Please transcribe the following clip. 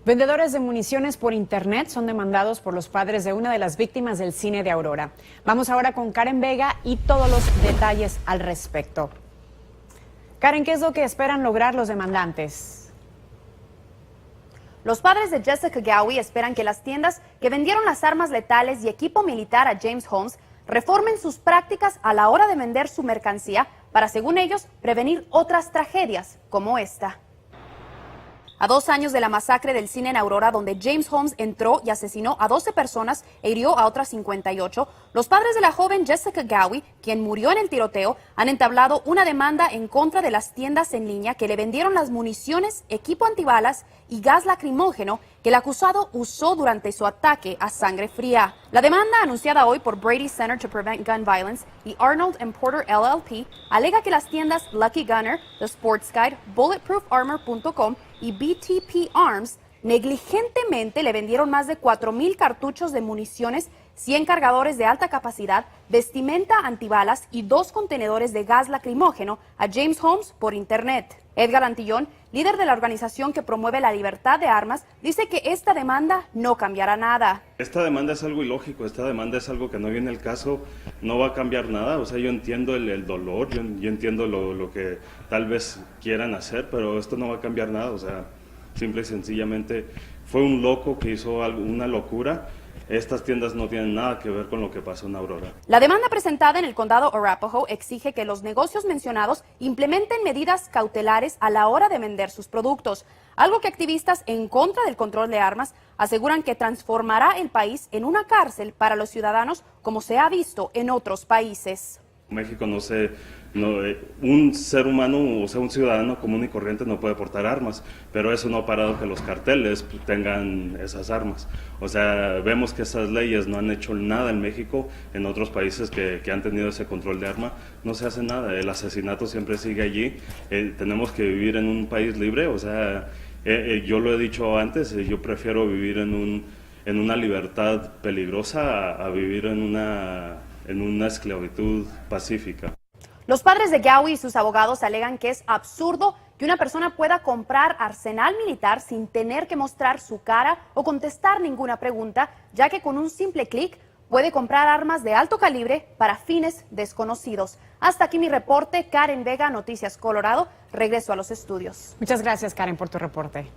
Vendedores de municiones por internet son demandados por los padres de una de las víctimas del cine de Aurora. Vamos ahora con Karen Vega y todos los detalles al respecto. Karen, ¿qué es lo que esperan lograr los demandantes? Los padres de Jessica Gowie esperan que las tiendas que vendieron las armas letales y equipo militar a James Holmes reformen sus prácticas a la hora de vender su mercancía para, según ellos, prevenir otras tragedias como esta. A 2 años de la masacre del cine en Aurora, donde James Holmes entró y asesinó a 12 personas e hirió a otras 58, los padres de la joven Jessica Gowie, quien murió en el tiroteo, han entablado una demanda en contra de las tiendas en línea que le vendieron las municiones, equipo antibalas y gas lacrimógeno que el acusado usó durante su ataque a sangre fría. La demanda, anunciada hoy por Brady Center to Prevent Gun Violence y Arnold & Porter LLP, alega que las tiendas Lucky Gunner, The Sports Guide, BulletProofArmor.com y BTP Arms negligentemente le vendieron más de 4,000 cartuchos de municiones, 100 cargadores de alta capacidad, vestimenta antibalas y 2 contenedores de gas lacrimógeno a James Holmes por internet. Edgar Antillón, líder de la organización que promueve la libertad de armas, dice que esta demanda no cambiará nada. Esta demanda es algo ilógico, esta demanda es algo que no viene al caso, no va a cambiar nada. O sea, yo entiendo el dolor, yo entiendo lo que tal vez quieran hacer, pero esto no va a cambiar nada. O sea, simple y sencillamente fue un loco que hizo una locura. Estas tiendas no tienen nada que ver con lo que pasó en Aurora. La demanda presentada en el condado Arapahoe exige que los negocios mencionados implementen medidas cautelares a la hora de vender sus productos, algo que activistas en contra del control de armas aseguran que transformará el país en una cárcel para los ciudadanos, como se ha visto en otros países. México un ser humano, o sea, un ciudadano común y corriente no puede portar armas, pero eso no ha parado que los carteles tengan esas armas. O sea, vemos que esas leyes no han hecho nada en México. En otros países que han tenido ese control de arma, no se hace nada. El asesinato siempre sigue allí. Tenemos que vivir en un país libre. O sea, yo lo he dicho antes, yo prefiero vivir en una libertad peligrosa a vivir en una esclavitud pacífica. Los padres de Gowie y sus abogados alegan que es absurdo que una persona pueda comprar arsenal militar sin tener que mostrar su cara o contestar ninguna pregunta, ya que con un simple clic puede comprar armas de alto calibre para fines desconocidos. Hasta aquí mi reporte. Karen Vega, Noticias Colorado. Regreso a los estudios. Muchas gracias, Karen, por tu reporte.